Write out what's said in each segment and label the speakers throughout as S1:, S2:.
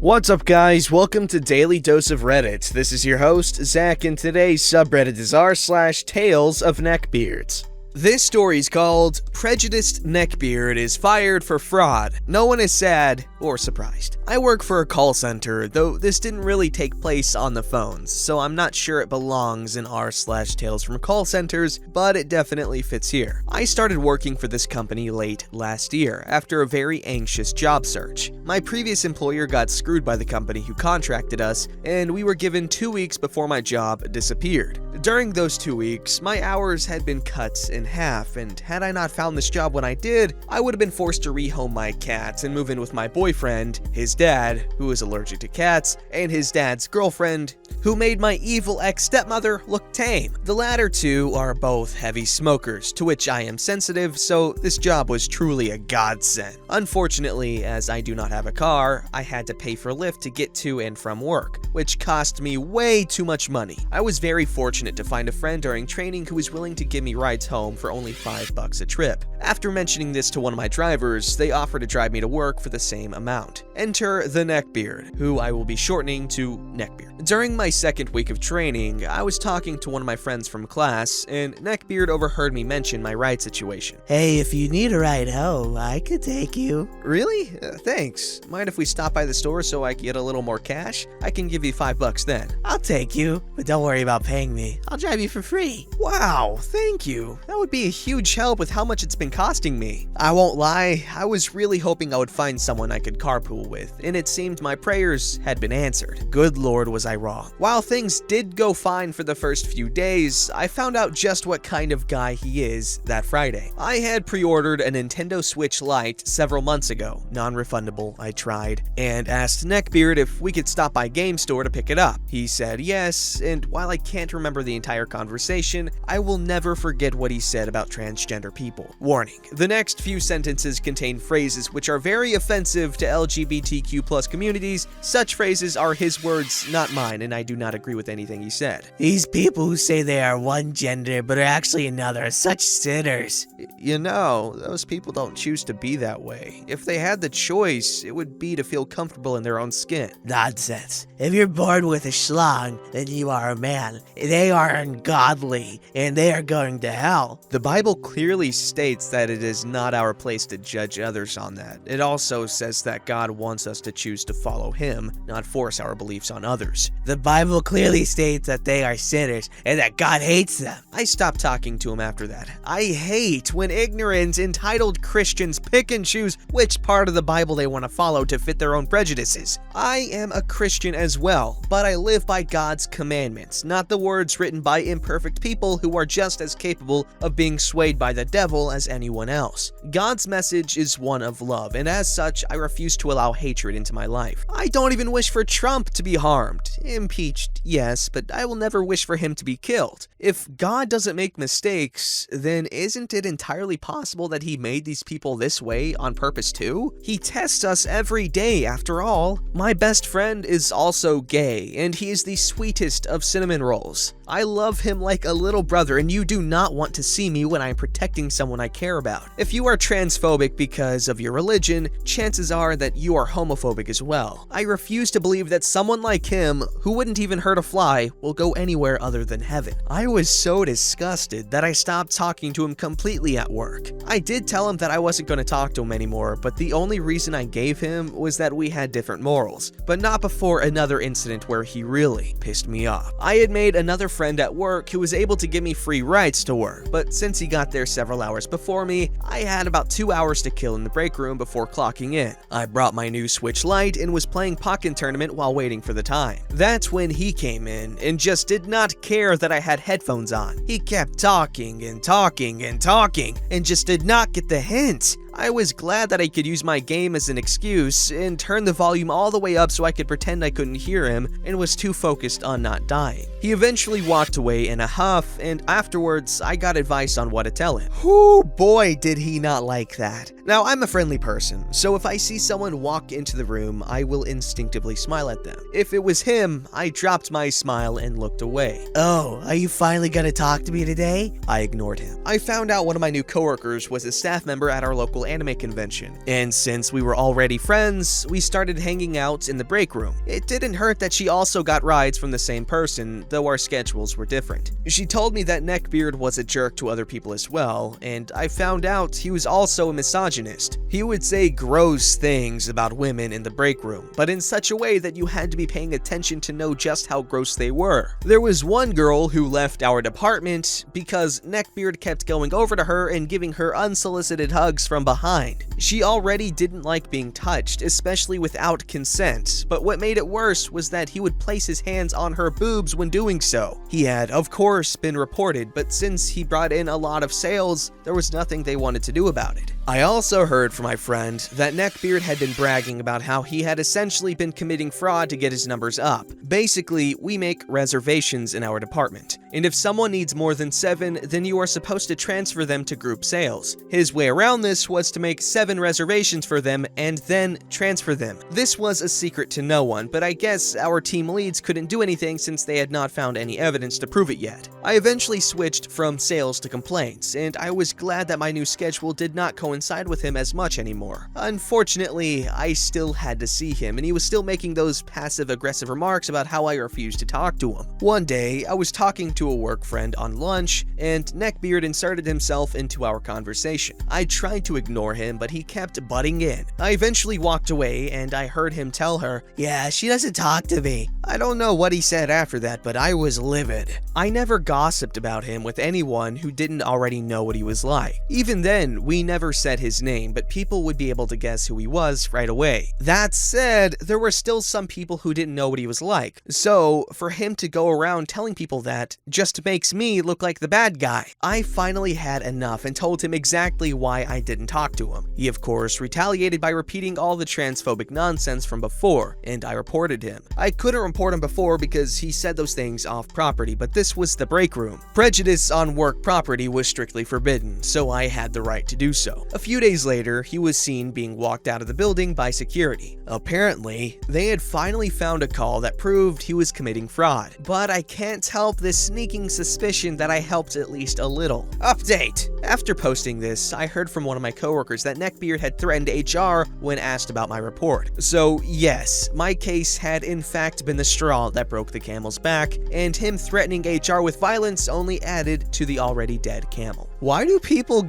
S1: What's up, guys? Welcome to Daily Dose of Reddit. This is your host, Zach, and today's subreddit is r/TalesofNeckbeards. This story is called Prejudiced Neckbeard is Fired for Fraud. No one is sad or surprised. I work for a call center, though this didn't really take place on the phones, so I'm not sure it belongs in r/Tales from Call Centers, but it definitely fits here. I started working for this company late last year, after a very anxious job search. My previous employer got screwed by the company who contracted us, and we were given 2 weeks before my job disappeared. During those 2 weeks, my hours had been cut in half, and had I not found this job when I did, I would have been forced to rehome my cat and move in with my boyfriend, his dad, who is allergic to cats, and his dad's girlfriend, who made my evil ex-stepmother look tame. The latter two are both heavy smokers, to which I am sensitive, so this job was truly a godsend. Unfortunately, as I do not have a car, I had to pay for Lyft to get to and from work, which cost me way too much money. I was very fortunate to find a friend during training who was willing to give me rides home for only $5 a trip. After mentioning this to one of my drivers, they offered to drive me to work for the same amount. Enter the Neckbeard, who I will be shortening to Neckbeard. During my second week of training, I was talking to one of my friends from class, and Neckbeard overheard me mention my ride situation.
S2: Hey, if you need a ride home, I could take you.
S1: Really? Thanks. Mind if we stop by the store so I can get a little more cash? I can give you $5 then.
S2: I'll take you, but don't worry about paying me. I'll drive you for free.
S1: Wow, thank you. That would be a huge help with how much it's been costing me. I won't lie, I was really hoping I would find someone I could carpool with, and it seemed my prayers had been answered. Good Lord, was I wrong. While things did go fine for the first few days, I found out just what kind of guy he is that Friday. I had pre-ordered a Nintendo Switch Lite several months ago, non-refundable, I tried, and asked Neckbeard if we could stop by Game Store to pick it up. He said yes, and while I can't remember the entire conversation, I will never forget what he said about transgender people. Warning, the next few sentences contain phrases which are very offensive to LGBTQ+ communities. Such phrases are his words, not mine, and I do not agree with anything he said.
S2: These people who say they are one gender but are actually another are such sinners.
S1: You know, those people don't choose to be that way. If they had the choice, it would be to feel comfortable in their own skin.
S2: Nonsense. If you're born with a schlong, then you are a man. They are ungodly, and they are going to hell.
S1: The Bible clearly states that it is not our place to judge others on that. It also says that God wants us to choose to follow Him, not force our beliefs on others.
S2: The Bible clearly states that they are sinners, and that God hates them.
S1: I stopped talking to him after that. I hate when ignorant, entitled Christians pick and choose which part of the Bible they want to follow to fit their own prejudices. I am a Christian as well, but I live by God's commandments, not the words written by imperfect people who are just as capable of being swayed by the devil as anyone else. God's message is one of love, and as such, I refuse to allow hatred into my life. I don't even wish for Trump to be harmed. Impeached, yes, but I will never wish for him to be killed. If God doesn't make mistakes, then isn't it entirely possible that he made these people this way on purpose too? He tests us every day, after all. My best friend is also gay, and he is the sweetest of cinnamon rolls. I love him like a little brother, and you do not want to see me when I'm protecting someone I care about. If you are transphobic because of your religion, chances are that you are homophobic as well. I refuse to believe that someone like him, who wouldn't even hurt a fly, will go anywhere other than heaven. I was so disgusted that I stopped talking to him completely at work. I did tell him that I wasn't going to talk to him anymore, but the only reason I gave him was that we had different morals, but not before another incident where he really pissed me off. I had made another friend at work who was able to give me free rides to work, but since he got there several hours before me, I had about 2 hours to kill in the break room before clocking in. I brought my new Switch Lite and was playing Pocket Tournament while waiting for the time. That's when he came in and just did not care that I had headphones on. He kept talking and talking and talking and just did not get the hint. I was glad that I could use my game as an excuse and turn the volume all the way up so I could pretend I couldn't hear him and was too focused on not dying. He eventually walked away in a huff, and afterwards I got advice on what to tell him. Whoo, boy, did he not like that. Now, I'm a friendly person, so if I see someone walk into the room, I will instinctively smile at them. If it was him, I dropped my smile and looked away.
S2: Oh, are you finally gonna talk to me today?
S1: I ignored him. I found out one of my new coworkers was a staff member at our local local anime convention. And since we were already friends, we started hanging out in the break room. It didn't hurt that she also got rides from the same person, though our schedules were different. She told me that Neckbeard was a jerk to other people as well, and I found out he was also a misogynist. He would say gross things about women in the break room, but in such a way that you had to be paying attention to know just how gross they were. There was one girl who left our department because Neckbeard kept going over to her and giving her unsolicited hugs from behind. She already didn't like being touched, especially without consent, but what made it worse was that he would place his hands on her boobs when doing so. He had, of course, been reported, but since he brought in a lot of sales, there was nothing they wanted to do about it. I also heard from my friend that Neckbeard had been bragging about how he had essentially been committing fraud to get his numbers up. Basically, we make reservations in our department, and if someone needs more than 7, then you are supposed to transfer them to group sales. His way around this was to make 7 reservations for them and then transfer them. This was a secret to no one, but I guess our team leads couldn't do anything since they had not found any evidence to prove it yet. I eventually switched from sales to complaints, and I was glad that my new schedule did not coincide with him as much anymore. Unfortunately, I still had to see him, and he was still making those passive-aggressive remarks about how I refused to talk to him. One day, I was talking to a work friend on lunch, and Neckbeard inserted himself into our conversation. I tried to ignore him, but he kept butting in. I eventually walked away, and I heard him tell her,
S2: Yeah, she doesn't talk to me.
S1: I don't know what he said after that, but I was livid. I never gossiped about him with anyone who didn't already know what he was like. Even then, we never said his name, but people would be able to guess who he was right away. That said, there were still some people who didn't know what he was like, so for him to go around telling people that just makes me look like the bad guy. I finally had enough and told him exactly why I didn't talk to him. He of course retaliated by repeating all the transphobic nonsense from before, and I reported him. I couldn't report him before because he said those things off property, but this was the break room. Prejudice on work property was strictly forbidden, so I had the right to do so. A few days later, he was seen being walked out of the building by security. Apparently, they had finally found a call that proved he was committing fraud, but I can't help this sneaking suspicion that I helped at least a little. Update! After posting this, I heard from one of my coworkers that Neckbeard had threatened HR when asked about my report. So yes, my case had in fact been the straw that broke the camel's back, and him threatening HR with violence only added to the already dead camel. Why do people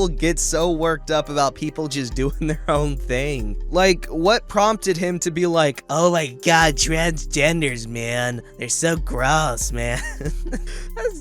S1: get so worked up about people just doing their own thing? Like, what prompted him to be like,
S2: Oh my god, transgenders, man. They're so gross, man.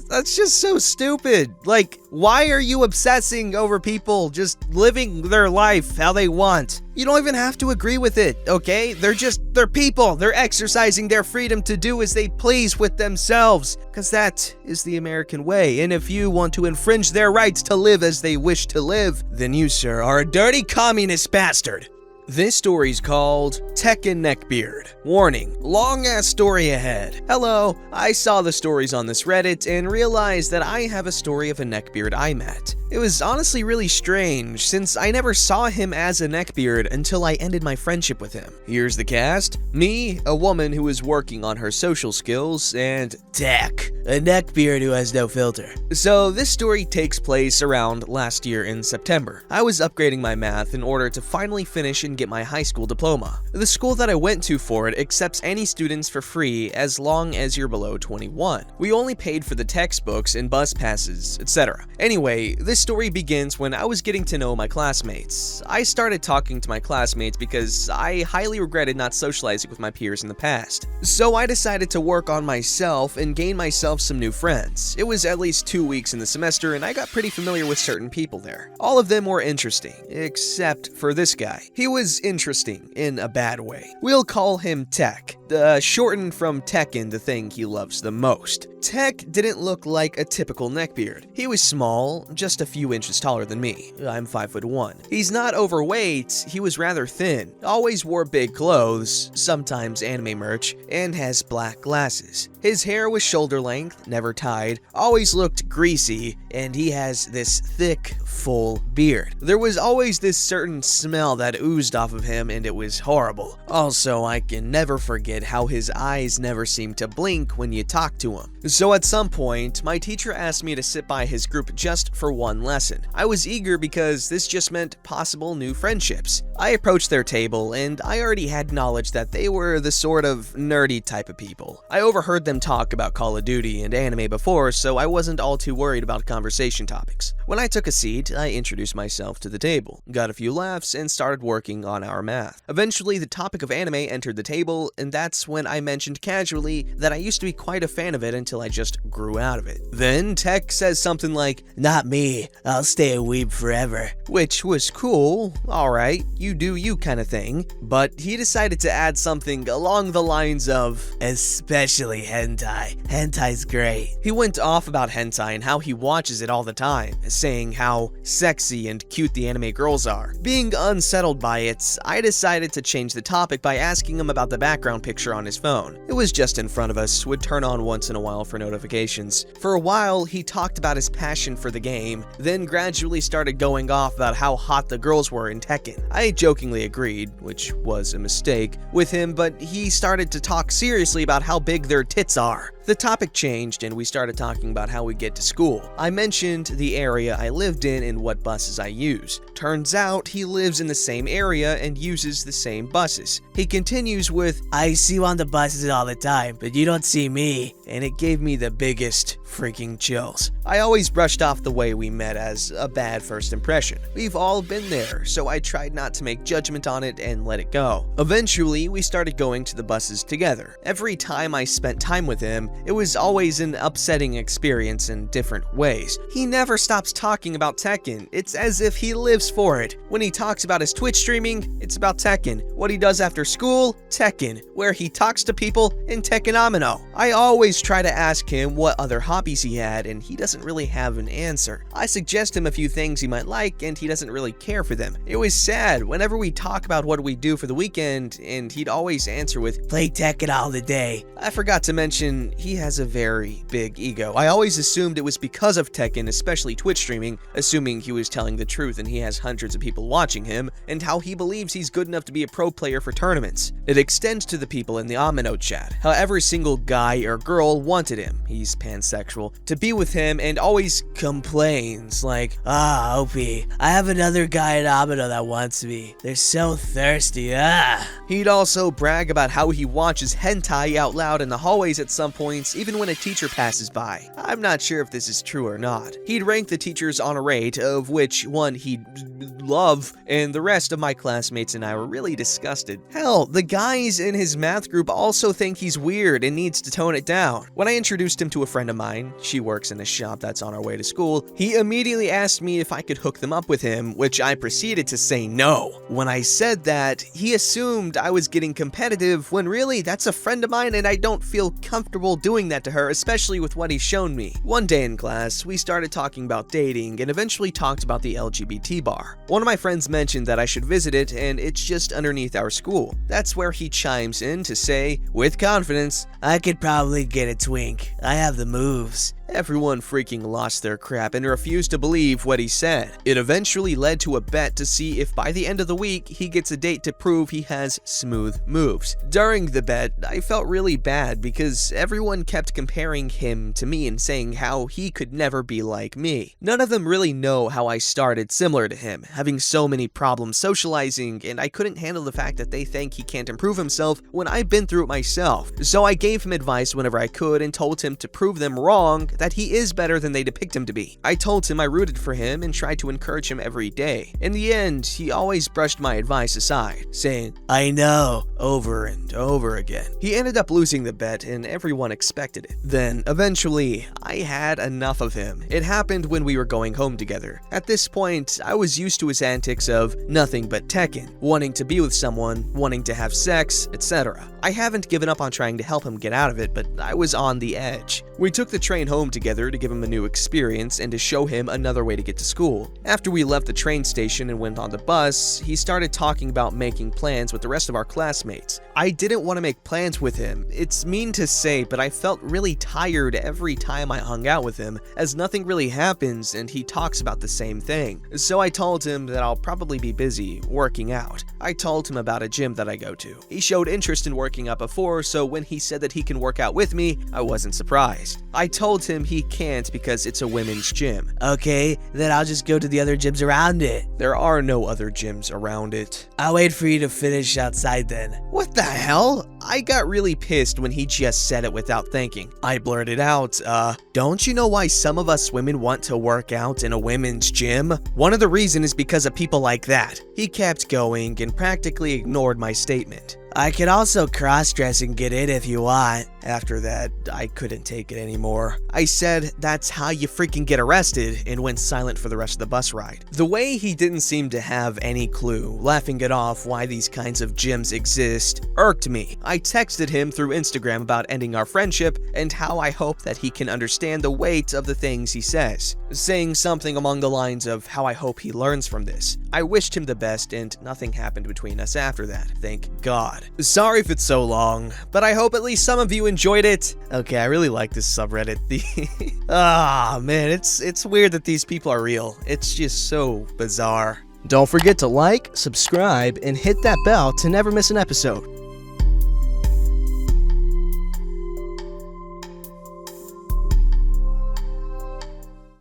S1: that's just so stupid. Like, why are you obsessing over people just living their life how they want? You don't even have to agree with it, okay? They're people. They're exercising their freedom to do as they please with themselves, because that is the American way. And if you want to infringe their rights to live as they wish to live, then you, sir, are a dirty communist bastard. This story's called TalesofNeckbeard. Warning, long-ass story ahead. Hello, I saw the stories on this Reddit and realized that I have a story of a neckbeard I met. It was honestly really strange, since I never saw him as a neckbeard until I ended my friendship with him. Here's the cast. Me, a woman who is working on her social skills, and
S2: Tech, a neckbeard who has no filter.
S1: So this story takes place around last year in September. I was upgrading my math in order to finally finish and get my high school diploma. The school that I went to for it accepts any students for free as long as you're below 21. We only paid for the textbooks and bus passes, etc. Anyway, this story begins when I was getting to know my classmates. I started talking to my classmates because I highly regretted not socializing with my peers in the past. So I decided to work on myself and gain myself some new friends. It was at least 2 weeks in the semester and I got pretty familiar with certain people there. All of them were interesting, except for this guy. He was interesting in a bad way. We'll call him Tech, shortened from Tekken, the thing he loves the most. Tech didn't look like a typical neckbeard. He was small, just a few inches taller than me. I'm 5'1". He's not overweight, he was rather thin, always wore big clothes, sometimes anime merch, and has black glasses. His hair was shoulder length, never tied, always looked greasy, and he has this thick, full beard. There was always this certain smell that oozed off of him, and it was horrible. Also, I can never forget and how his eyes never seem to blink when you talk to him. So at some point, my teacher asked me to sit by his group just for one lesson. I was eager because this just meant possible new friendships. I approached their table, and I already had knowledge that they were the sort of nerdy type of people. I overheard them talk about Call of Duty and anime before, so I wasn't all too worried about conversation topics. When I took a seat, I introduced myself to the table, got a few laughs, and started working on our math. Eventually, the topic of anime entered the table, and that's when I mentioned casually that I used to be quite a fan of it until I just grew out of it. Then Tech says something like,
S2: Not me, I'll stay a weeb forever.
S1: which was cool, alright, you do you kind of thing, but he decided to add something along the lines of,
S2: Especially hentai. Hentai's great.
S1: he went off about hentai and how he watches it all the time, saying how sexy and cute the anime girls are. Being unsettled by it, I decided to change the topic by asking him about the background picture on his phone. It was just in front of us, would turn on once in a while for notifications. For a while, he talked about his passion for the game, then gradually started going off about how hot the girls were in Tekken. I jokingly agreed, which was a mistake, with him, but he started to talk seriously about how big their tits are. The topic changed and we started talking about how we get to school. I mentioned the area I lived in and what buses I use. Turns out he lives in the same area and uses the same buses. He continues with,
S2: I see you on the buses all the time, but you don't see me.
S1: and it gave me the biggest freaking chills. I always brushed off the way we met as a bad first impression. We've all been there, so I tried not to make judgment on it and let it go. Eventually, we started going to the buses together. Every time I spent time with him, it was always an upsetting experience in different ways. He never stops talking about Tekken. It's as if he lives for it. When he talks about his Twitch streaming, it's about Tekken. What he does after school, Tekken. Where he talks to people, in Tekkenomino. I always try to ask him what other hobbies he had, and he doesn't really have an answer. I suggest him a few things he might like, and he doesn't really care for them. It was sad whenever we talk about what we do for the weekend, and he'd always answer with,
S2: Play Tekken all the day.
S1: I forgot to mention, he has a very big ego. I always assumed it was because of Tekken, especially Twitch streaming, assuming he was telling the truth and he has hundreds of people watching him, and how he believes he's good enough to be a pro player for tournaments. It extends to the people in the Amino chat, how every single guy or girl wanted him, he's pansexual, to be with him, and always complains like,
S2: OP, I have another guy in Amino that wants me. They're so thirsty,
S1: He'd also brag about how he watches hentai out loud in the hallways at some points, even when a teacher passes by. I'm not sure if this is true or not. He'd rank the teachers on a rate of which one he'd love, and the rest of my classmates and I were really disgusted. Hell, the guys in his math group also think he's weird and needs to tone it down. When I introduced him to a friend of mine, she works in a shop that's on our way to school, he immediately asked me if I could hook them up with him, which I proceeded to say no. When I said that, he assumed I was getting competitive when really that's a friend of mine and I don't feel comfortable doing that to her, especially with what he's shown me. One day in class, we started talking about dating and eventually talked about the LGBT bar. One of my friends mentioned that I should visit it and it's just underneath our school. That's where he chimes in to say, with confidence,
S2: I could probably get a twink. I have the moves.
S1: Everyone freaking lost their crap and refused to believe what he said. It eventually led to a bet to see if by the end of the week he gets a date to prove he has smooth moves. During the bet, I felt really bad because everyone kept comparing him to me and saying how he could never be like me. None of them really know how I started similar to him, having so many problems socializing, and I couldn't handle the fact that they think he can't improve himself when I've been through it myself. So I gave him advice whenever I could and told him to prove them wrong that he is better than they depict him to be. I told him I rooted for him and tried to encourage him every day. In the end, he always brushed my advice aside, saying,
S2: I know,
S1: over and over again. He ended up losing the bet and everyone expected it. Then, eventually, I had enough of him. It happened when we were going home together. At this point, I was used to his antics of nothing but Tekken, wanting to be with someone, wanting to have sex, etc. I haven't given up on trying to help him get out of it, but I was on the edge. We took the train home home together to give him a new experience and to show him another way to get to school. After we left the train station and went on the bus, he started talking about making plans with the rest of our classmates. I didn't want to make plans with him. It's mean to say, but I felt really tired every time I hung out with him, as nothing really happens and he talks about the same thing. So I told him that I'll probably be busy working out. I told him about a gym that I go to. He showed interest in working out before, so when he said that he can work out with me, I wasn't surprised. I told him he can't because it's a women's gym.
S2: Okay, then I'll just go to the other gyms around it.
S1: There are no other gyms around it.
S2: I'll wait for you to finish outside then.
S1: What the hell? I got really pissed when he just said it without thinking. I blurted out, don't you know why some of us women want to work out in a women's gym? One of the reasons is because of people like that. He kept going and practically ignored my statement.
S2: I could also cross-dress and get in if you want.
S1: After that, I couldn't take it anymore. I said, that's how you freaking get arrested, and went silent for the rest of the bus ride. The way he didn't seem to have any clue, laughing it off why these kinds of gyms exist, irked me. I texted him through Instagram about ending our friendship and how I hope that he can understand the weight of the things he says, saying something along the lines of how I hope he learns from this. I wished him the best and nothing happened between us after that, thank God. Sorry if it's so long, but I hope at least some of you enjoyed it. Okay, I really like this subreddit. Man, it's weird that these people are real. It's just so bizarre. Don't forget to like, subscribe, and hit that bell to never miss an episode.